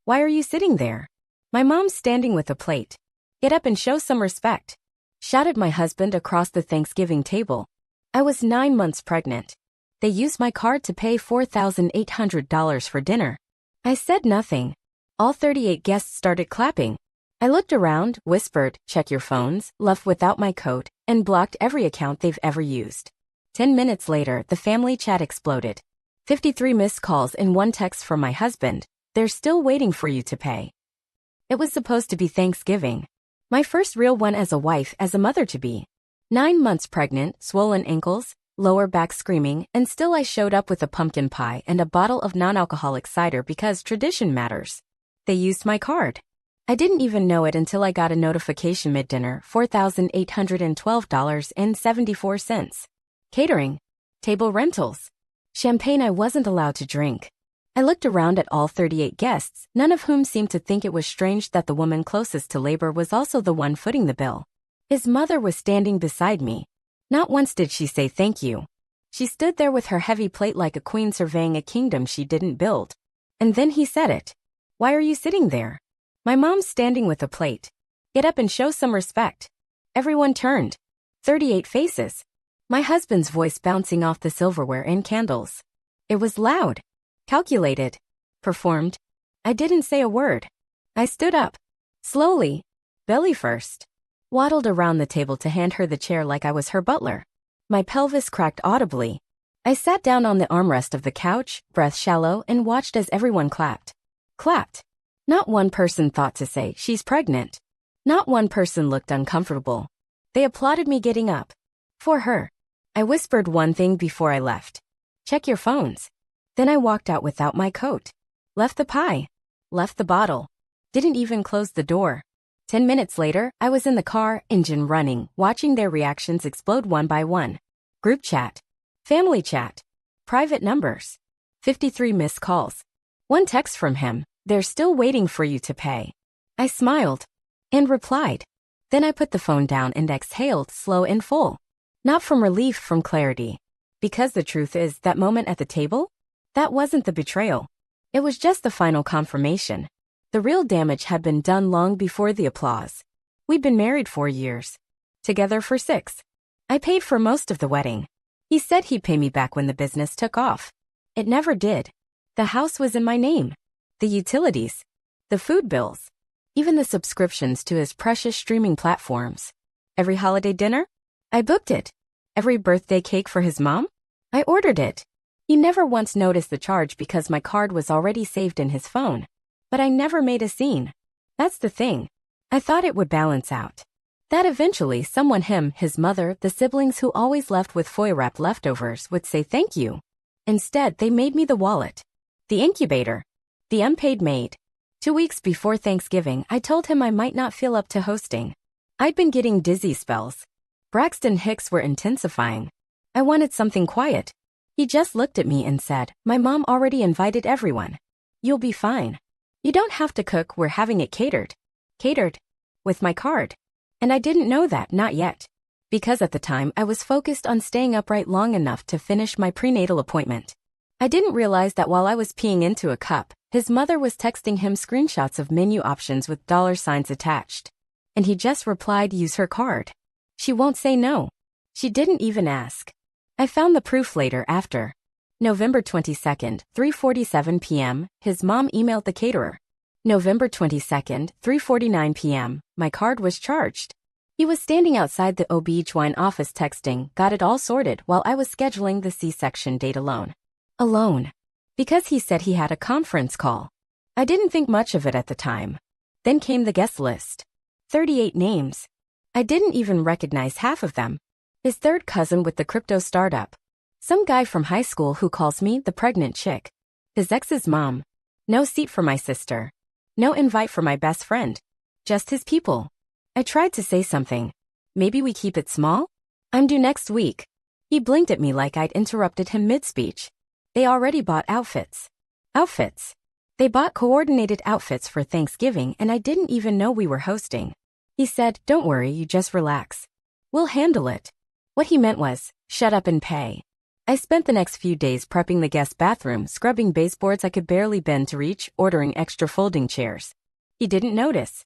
Why are you sitting there? My mom's standing with a plate. Get up and show some respect, shouted my husband across the Thanksgiving table. I was 9 months pregnant. They used my card to pay $4,800 for dinner. I said nothing. All 38 guests started clapping. I looked around, whispered, check your phones, left without my coat, and blocked every account they've ever used. 10 minutes later, the family chat exploded. 53 missed calls and 1 text from my husband. They're still waiting for you to pay. It was supposed to be Thanksgiving. My first real one as a wife, as a mother-to-be. 9 months pregnant, swollen ankles, lower back screaming, and still I showed up with a pumpkin pie and a bottle of non-alcoholic cider because tradition matters. They used my card. I didn't even know it until I got a notification mid-dinner, $4,812.74. Catering. Table rentals. Champagne I wasn't allowed to drink. I looked around at all 38 guests, none of whom seemed to think it was strange that the woman closest to labor was also the one footing the bill. His mother was standing beside me. Not once did she say thank you. She stood there with her heavy plate like a queen surveying a kingdom she didn't build. And then he said it. Why are you sitting there? My mom's standing with a plate. Get up and show some respect. Everyone turned. 38 faces. My husband's voice bouncing off the silverware and candles. It was loud. Calculated. Performed. I didn't say a word. I stood up. Slowly. Belly first. Waddled around the table to hand her the chair like I was her butler. My pelvis cracked audibly. I sat down on the armrest of the couch, breath shallow, and watched as everyone clapped. Clapped. Not one person thought to say, she's pregnant. Not one person looked uncomfortable. They applauded me getting up. For her. I whispered one thing before I left. Check your phones. Then I walked out without my coat. Left the pie. Left the bottle. Didn't even close the door. 10 minutes later, I was in the car, engine running, watching their reactions explode one by one. Group chat. Family chat. Private numbers. 53 missed calls. 1 text from him. They're still waiting for you to pay. I smiled. And replied. Then I put the phone down and exhaled, slow and full. Not from relief, from clarity. Because the truth is, that moment at the table? That wasn't the betrayal. It was just the final confirmation. The real damage had been done long before the applause. We'd been married 4 years. Together for 6. I paid for most of the wedding. He said he'd pay me back when the business took off. It never did. The house was in my name. The utilities. The food bills. Even the subscriptions to his precious streaming platforms. Every holiday dinner? I booked it. Every birthday cake for his mom? I ordered it. He never once noticed the charge because my card was already saved in his phone. But I never made a scene. That's the thing. I thought it would balance out. That eventually someone, him, his mother, the siblings who always left with foil-wrapped leftovers, would say thank you. Instead, they made me the wallet. The incubator. The unpaid maid. 2 weeks before Thanksgiving, I told him I might not feel up to hosting. I'd been getting dizzy spells. Braxton Hicks were intensifying. I wanted something quiet. He just looked at me and said, my mom already invited everyone. You'll be fine. You don't have to cook, we're having it catered. Catered. With my card. And I didn't know that, not yet. Because at the time I was focused on staying upright long enough to finish my prenatal appointment. I didn't realize that while I was peeing into a cup, his mother was texting him screenshots of menu options with $signs attached. And he just replied, use her card. She won't say no. She didn't even ask. I found the proof later after. November 22nd, 3:47 p.m., his mom emailed the caterer. November 22nd, 3:49 p.m., my card was charged. He was standing outside the OB/GYN office texting, got it all sorted while I was scheduling the C-section date alone. Alone. Because he said he had a conference call. I didn't think much of it at the time. Then came the guest list. 38 names. I didn't even recognize half of them. His third cousin with the crypto startup. Some guy from high school who calls me the pregnant chick. His ex's mom. No seat for my sister. No invite for my best friend. Just his people. I tried to say something. Maybe we keep it small? I'm due next week. He blinked at me like I'd interrupted him mid-speech. They already bought outfits. Outfits. They bought coordinated outfits for Thanksgiving and I didn't even know we were hosting. He said, don't worry, you just relax. We'll handle it. What he meant was, shut up and pay. I spent the next few days prepping the guest bathroom, scrubbing baseboards I could barely bend to reach, ordering extra folding chairs. He didn't notice.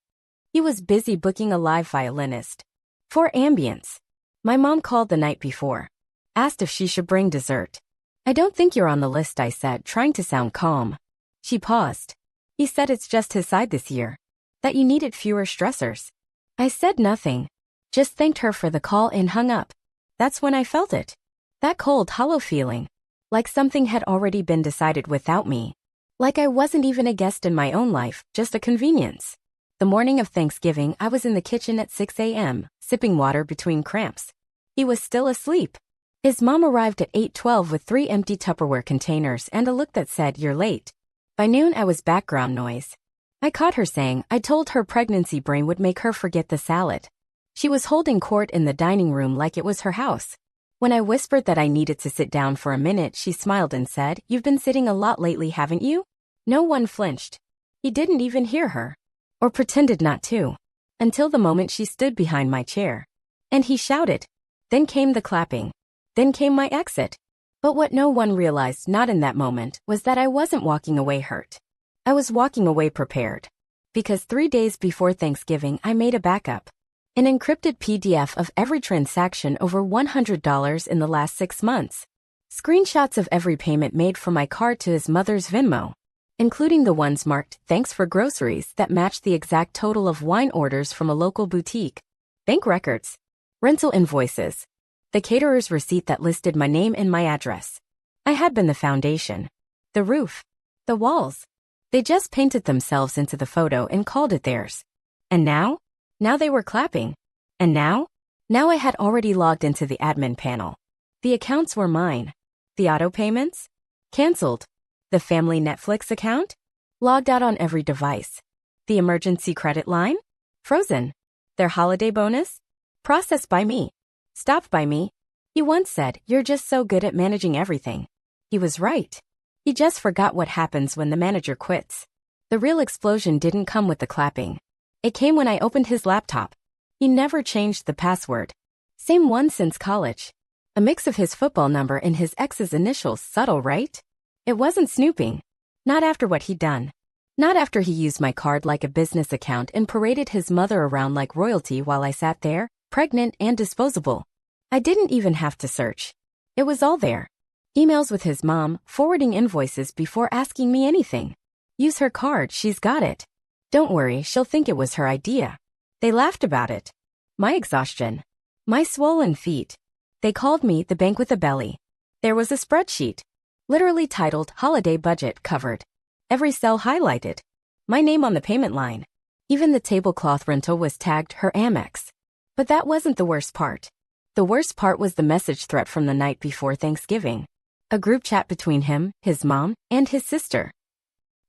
He was busy booking a live violinist. For ambience. My mom called the night before. Asked if she should bring dessert. I don't think you're on the list, I said, trying to sound calm. She paused. He said it's just his side this year. That you needed fewer stressors. I said nothing. Just thanked her for the call and hung up. That's when I felt it. That cold, hollow feeling. Like something had already been decided without me. Like I wasn't even a guest in my own life, just a convenience. The morning of Thanksgiving, I was in the kitchen at 6 a.m., sipping water between cramps. He was still asleep. His mom arrived at 8:12 with 3 empty Tupperware containers and a look that said, "You're late." By noon, I was background noise. I caught her saying I told her pregnancy brain would make her forget the salad. She was holding court in the dining room like it was her house. When I whispered that I needed to sit down for a minute, she smiled and said, "You've been sitting a lot lately, haven't you?" No one flinched. He didn't even hear her. Or pretended not to. Until the moment she stood behind my chair. And he shouted. Then came the clapping. Then came my exit. But what no one realized, not in that moment, was that I wasn't walking away hurt. I was walking away prepared. Because 3 days before Thanksgiving, I made a backup. An encrypted PDF of every transaction over $100 in the last 6 months. Screenshots of every payment made from my card to his mother's Venmo. Including the ones marked "Thanks for groceries" that matched the exact total of wine orders from a local boutique. Bank records. Rental invoices. The caterer's receipt that listed my name and my address. I had been the foundation. The roof. The walls. They just painted themselves into the photo and called it theirs. And now? Now they were clapping. And now? Now I had already logged into the admin panel. The accounts were mine. The auto payments? Cancelled. The family Netflix account? Logged out on every device. The emergency credit line? Frozen. Their holiday bonus? Processed by me. Stopped by me. He once said, "You're just so good at managing everything." He was right. He just forgot what happens when the manager quits. The real explosion didn't come with the clapping. It came when I opened his laptop. He never changed the password. Same one since college. A mix of his football number and his ex's initials. Subtle, right? It wasn't snooping. Not after what he'd done. Not after he used my card like a business account and paraded his mother around like royalty while I sat there, pregnant and disposable. I didn't even have to search. It was all there. Emails with his mom, forwarding invoices before asking me anything. Use her card, she's got it. Don't worry, she'll think it was her idea. They laughed about it. My exhaustion. My swollen feet. They called me the bank with a belly. There was a spreadsheet. Literally titled "Holiday Budget" covered. Every cell highlighted. My name on the payment line. Even the tablecloth rental was tagged her Amex. But that wasn't the worst part. The worst part was the message threat from the night before Thanksgiving. A group chat between him, his mom, and his sister.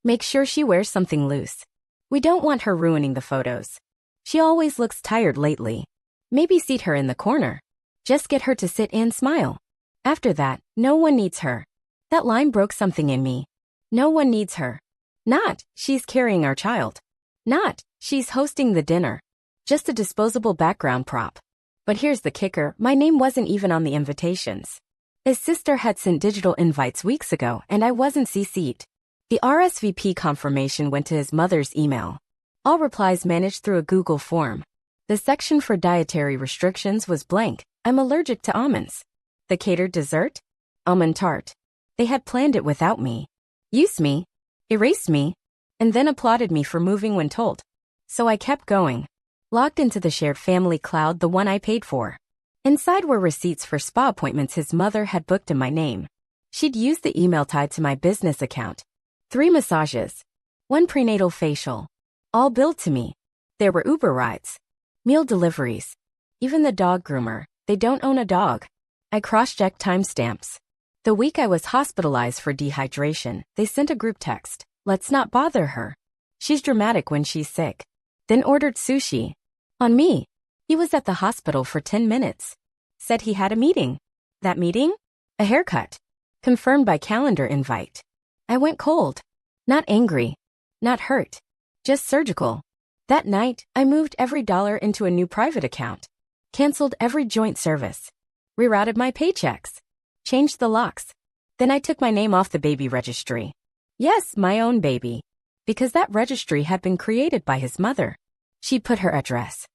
Make sure she wears something loose. We don't want her ruining the photos. She always looks tired lately. Maybe seat her in the corner. Just get her to sit and smile. After that, no one needs her. That line broke something in me. No one needs her. Not, she's carrying our child. Not, she's hosting the dinner. Just a disposable background prop. But here's the kicker, my name wasn't even on the invitations. His sister had sent digital invites weeks ago, and I wasn't CC'd. The RSVP confirmation went to his mother's email. All replies managed through a Google form. The section for dietary restrictions was blank. I'm allergic to almonds. The catered dessert? Almond tart. They had planned it without me. Used me. Erased me. And then applauded me for moving when told. So I kept going. Logged into the shared family cloud, the one I paid for. Inside were receipts for spa appointments his mother had booked in my name. She'd used the email tied to my business account. 3 massages. 1 prenatal facial. All billed to me. There were Uber rides. Meal deliveries. Even the dog groomer. They don't own a dog. I cross-checked timestamps. The week I was hospitalized for dehydration, they sent a group text. Let's not bother her. She's dramatic when she's sick. Then ordered sushi. On me. He was at the hospital for 10 minutes. Said he had a meeting. That meeting? A haircut. Confirmed by calendar invite. I went cold. Not angry. Not hurt. Just surgical. That night, I moved every dollar into a new private account. Canceled every joint service. Rerouted my paychecks. changed the locks. Then I took my name off the baby registry. Yes, my own baby. Because that registry had been created by his mother. She'd put her address.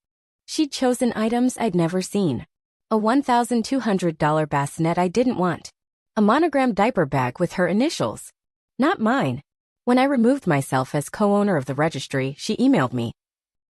She'd chosen items I'd never seen. A $1,200 bassinet I didn't want. A monogrammed diaper bag with her initials. Not mine. When I removed myself as co-owner of the registry, she emailed me.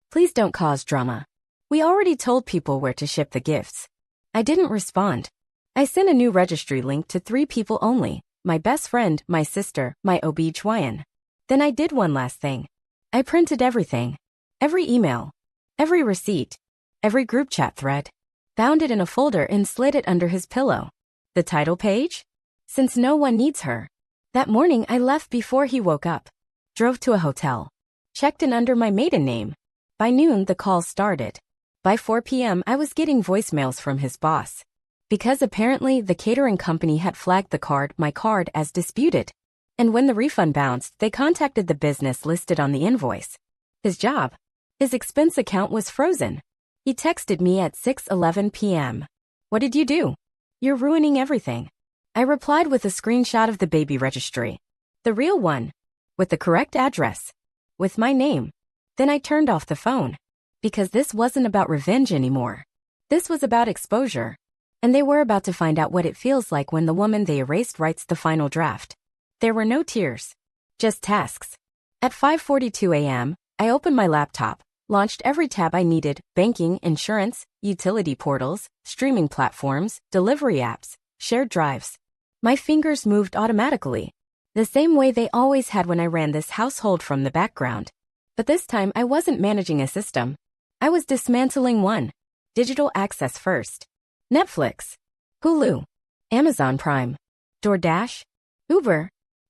Please don't cause drama. We already told people where to ship the gifts. I didn't respond. I sent a new registry link to 3 people only, my best friend, my sister, my OB-GYN. Then I did one last thing. I printed everything. Every email. Every receipt. Every group chat thread. Bound it in a folder and slid it under his pillow. The title page? Since no one needs her. That morning I left before he woke up. Drove to a hotel. Checked in under my maiden name. By noon the calls started. By 4 p.m. I was getting voicemails from his boss. Because apparently the catering company had flagged my card as disputed. And when the refund bounced, they contacted the business listed on the invoice. His job. His expense account was frozen. He texted me at 6:11 p.m. What did you do? You're ruining everything. I replied with a screenshot of the baby registry. The real one. With the correct address. With my name. Then I turned off the phone. Because this wasn't about revenge anymore. This was about exposure. And they were about to find out what it feels like when the woman they erased writes the final draft. There were no tears. Just tasks. At 5:42 a.m., I opened my laptop, launched every tab I needed: banking, insurance, utility portals, streaming platforms, delivery apps, shared drives. My fingers moved automatically, the same way they always had when I ran this household from the background. But this time I wasn't managing a system. I was dismantling one. Digital access first. Netflix, Hulu, Amazon Prime, DoorDash, Uber,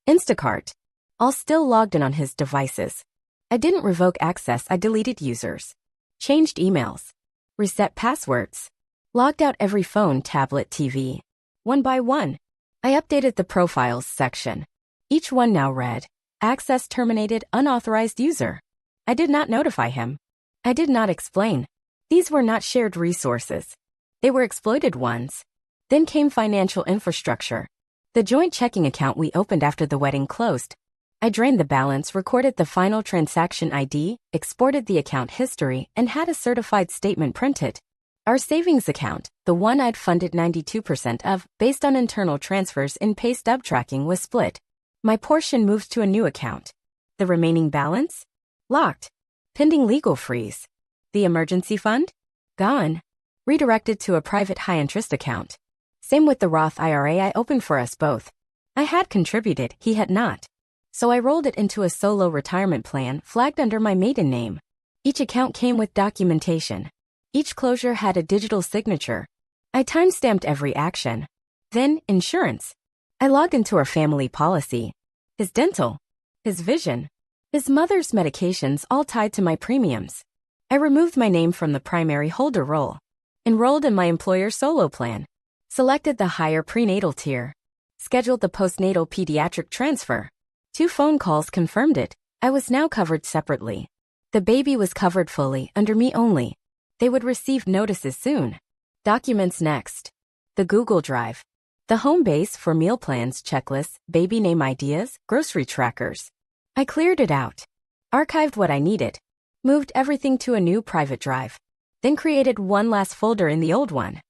Instacart, all still logged in on his devices. I didn't revoke access, I deleted users, changed emails, reset passwords, logged out every phone, tablet, TV. One by one, I updated the profiles section. Each one now read, access terminated, unauthorized user. I did not notify him. I did not explain. These were not shared resources. They were exploited ones. Then came financial infrastructure. The joint checking account we opened after the wedding closed. I drained the balance, recorded the final transaction ID, exported the account history, and had a certified statement printed. Our savings account, the one I'd funded 92% of, based on internal transfers in pay stub tracking, was split. My portion moved to a new account. The remaining balance? Locked. Pending legal freeze. The emergency fund? Gone. Redirected to a private high-interest account. Same with the Roth IRA I opened for us both. I had contributed, he had not. So I rolled it into a solo retirement plan flagged under my maiden name. Each account came with documentation. Each closure had a digital signature. I timestamped every action. Then, insurance. I logged into our family policy. His dental. His vision. His mother's medications, all tied to my premiums. I removed my name from the primary holder role. Enrolled in my employer solo plan. Selected the higher prenatal tier. Scheduled the postnatal pediatric transfer. 2 phone calls confirmed it. I was now covered separately. The baby was covered fully, under me only. They would receive notices soon. Documents next. The Google Drive. The home base for meal plans, checklists, baby name ideas, grocery trackers. I cleared it out. Archived what I needed. Moved everything to a new private drive. Then created one last folder in the old one.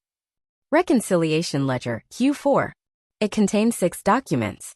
Reconciliation Ledger, Q4. It contained 6 documents.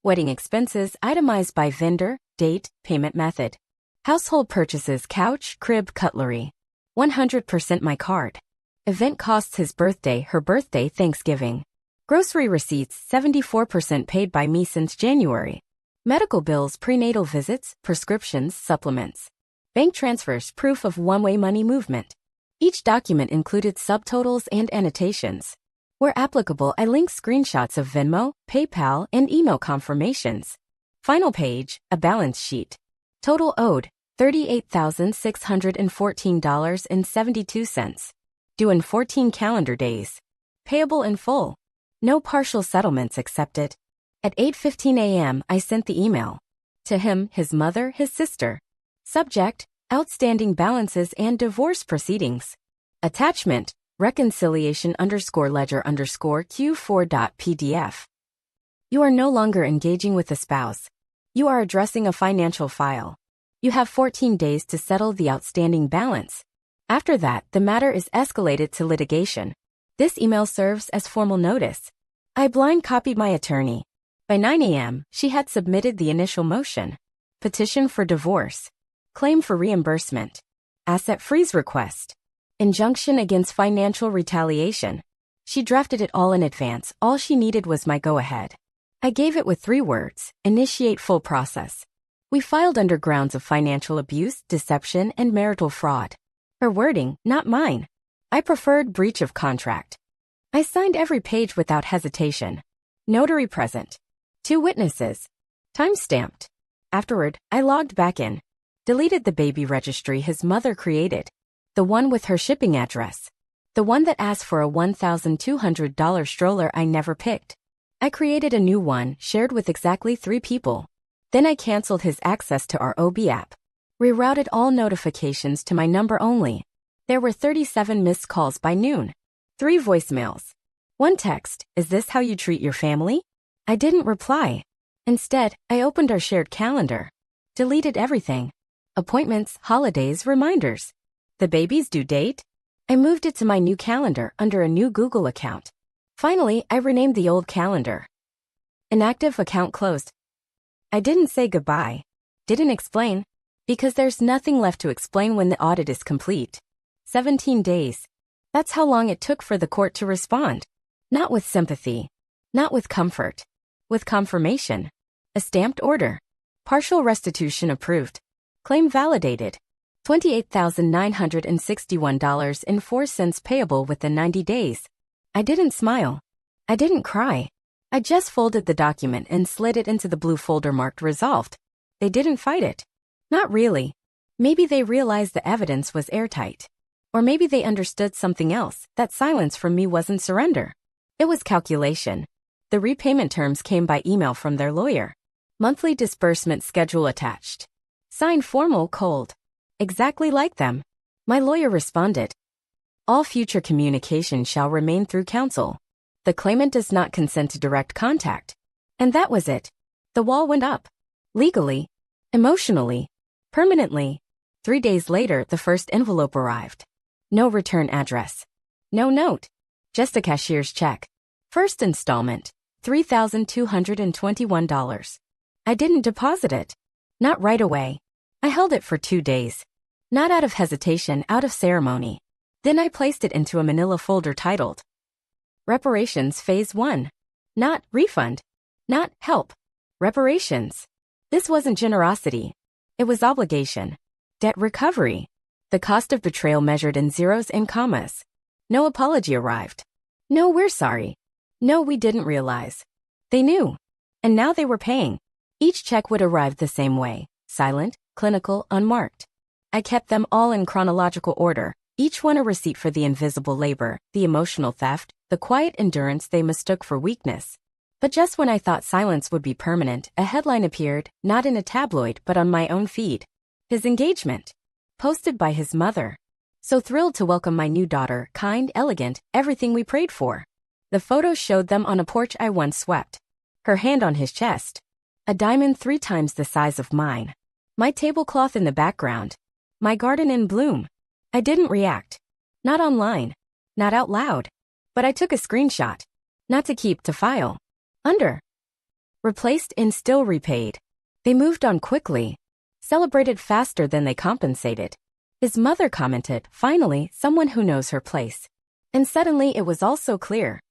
Wedding expenses itemized by vendor, date, payment method. Household purchases, couch, crib, cutlery. 100% my card. Event costs, his birthday, her birthday, Thanksgiving. Grocery receipts, 74% paid by me since January. Medical bills, prenatal visits, prescriptions, supplements. Bank transfers, proof of one-way money movement. Each document included subtotals and annotations. Where applicable, I linked screenshots of Venmo, PayPal, and email confirmations. Final page, a balance sheet. Total owed, $38,614.72. Due in 14 calendar days. Payable in full. No partial settlements accepted. At 8:15 a.m., I sent the email. To him, his mother, his sister. Subject, outstanding balances and divorce proceedings. Attachment, reconciliation underscore ledger underscore Q4.pdf. You are no longer engaging with a spouse. You are addressing a financial file. You have 14 days to settle the outstanding balance. After that, the matter is escalated to litigation. This email serves as formal notice. I blind copied my attorney. By 9 a.m., she had submitted the initial motion. Petition for divorce. Claim for reimbursement. Asset freeze request. Injunction against financial retaliation. She drafted it all in advance. All she needed was my go-ahead. I gave it with 3 words: initiate full process. We filed under grounds of financial abuse, deception, and marital fraud. Her wording, not mine. I preferred breach of contract. I signed every page without hesitation. Notary present. 2 witnesses. Time-stamped. Afterward, I logged back in. Deleted the baby registry his mother created. The one with her shipping address. The one that asked for a $1,200 stroller I never picked. I created a new one, shared with exactly 3 people. Then I canceled his access to our OB app. Rerouted all notifications to my number only. There were 37 missed calls by noon. 3 voicemails. 1 text, "Is this how you treat your family?" I didn't reply. Instead, I opened our shared calendar. Deleted everything. Appointments, holidays, reminders. The baby's due date? I moved it to my new calendar under a new Google account. Finally, I renamed the old calendar. Inactive account closed. I didn't say goodbye. Didn't explain. Because there's nothing left to explain when the audit is complete. 17 days. That's how long it took for the court to respond. Not with sympathy. Not with comfort. With confirmation. A stamped order. Partial restitution approved. Claim validated. $28,961.04 payable within 90 days. I didn't smile. I didn't cry. I just folded the document and slid it into the blue folder marked resolved. They didn't fight it. Not really. Maybe they realized the evidence was airtight. Or maybe they understood something else, that silence from me wasn't surrender. It was calculation. The repayment terms came by email from their lawyer. Monthly disbursement schedule attached. Signed formal cold. Exactly like them. My lawyer responded. All future communication shall remain through counsel. The claimant does not consent to direct contact. And that was it. The wall went up. Legally. Emotionally. Permanently. 3 days later, the first envelope arrived. No return address. No note. Just a cashier's check. First installment. $3,221. I didn't deposit it. Not right away. I held it for 2 days. Not out of hesitation, out of ceremony. Then I placed it into a manila folder titled Reparations Phase 1. Not refund. Not help. Reparations. This wasn't generosity. It was obligation. Debt recovery. The cost of betrayal measured in zeros and commas. No apology arrived. No, we're sorry. No, we didn't realize. They knew. And now they were paying. Each check would arrive the same way. Silent, clinical, unmarked. I kept them all in chronological order, each one a receipt for the invisible labor, the emotional theft, the quiet endurance they mistook for weakness. But just when I thought silence would be permanent, a headline appeared, not in a tabloid but on my own feed. His engagement. Posted by his mother. So thrilled to welcome my new daughter, kind, elegant, everything we prayed for. The photos showed them on a porch I once swept. Her hand on his chest. A diamond 3 times the size of mine. My tablecloth in the background. My garden in bloom. I didn't react. Not online. Not out loud. But I took a screenshot. Not to keep, to file. Under. Replaced in still repaid. They moved on quickly. Celebrated faster than they compensated. His mother commented, finally, someone who knows her place. And suddenly it was all so clear.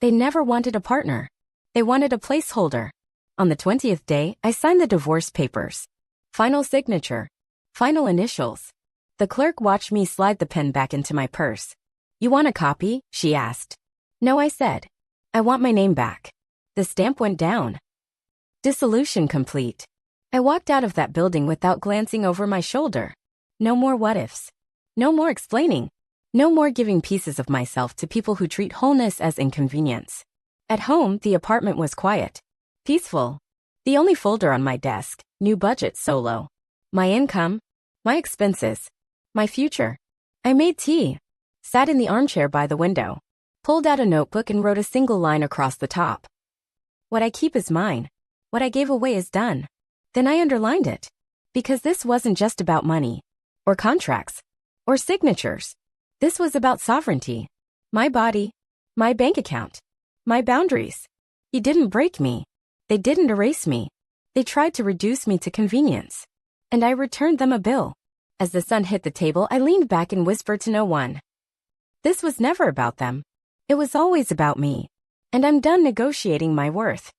They never wanted a partner. They wanted a placeholder. On the 20th day, I signed the divorce papers. Final signature. Final initials. The clerk watched me slide the pen back into my purse. "You want a copy?" she asked. "No," I said. "I want my name back." The stamp went down. Dissolution complete. I walked out of that building without glancing over my shoulder. No more what-ifs. No more explaining. No more giving pieces of myself to people who treat wholeness as inconvenience. At home, the apartment was quiet. Peaceful. The only folder on my desk, new budget solo. My income. My expenses. My future. I made tea. sat in the armchair by the window, pulled out a notebook and wrote a single line across the top. What I keep is mine. What I gave away is done. Then I underlined it. Because this wasn't just about money, or contracts, or signatures. This was about sovereignty. My body, my bank account, my boundaries. He didn't break me. They didn't erase me. They tried to reduce me to convenience. And I returned them a bill. As the sun hit the table, I leaned back and whispered to no one. This was never about them. It was always about me. And I'm done negotiating my worth.